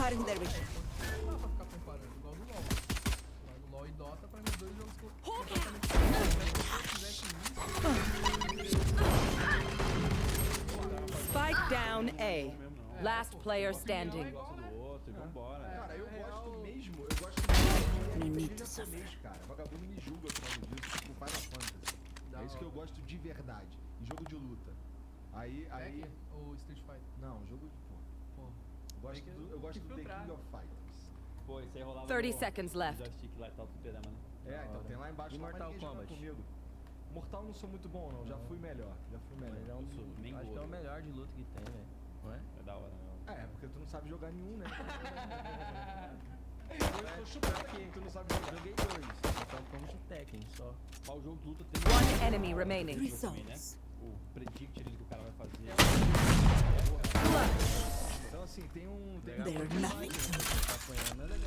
Cutting their vision. Não dá pra ficar comparando, igual do LoL. Igual do LoL e Dota, pra mim, os dois jogos que eu Spike down A. Last player standing. Gosta do outro, vambora. Cara, eu gosto mesmo, eu gosto mesmo. Need Eu to japonês, cara. Vagabundo me julga por causa disso, tipo Final Fantasy. É isso que eu gosto de verdade. E jogo de luta. Aí. Tekken ou Street Fighter? Não, jogo de pô. Pô. Eu gosto do The filtrar. King of Fighters. Pô, isso aí rolava 30 no- seconds no left. joystick lá e tal, do Pedama, né? É, então tem lá embaixo E lá, mas Mortal ninguém joga Kombat? comigo. Mortal não sou muito bom não, já fui melhor. Ele é um Eu sou bem acho que é gordo. o melhor de luta que tem, velho. Não é? É da hora, né? É, porque tu não sabe jogar nenhum, né? Eu tô chutando aqui, tu não sabe jogar. Joguei dois. Então como de Tekken só. Qual jogo de luta tem One enemy remaining. também, né? O predict ali que o cara vai fazer. Então assim, tem um... Pegar They're contra nothing. máquina, tá apanhando é legal.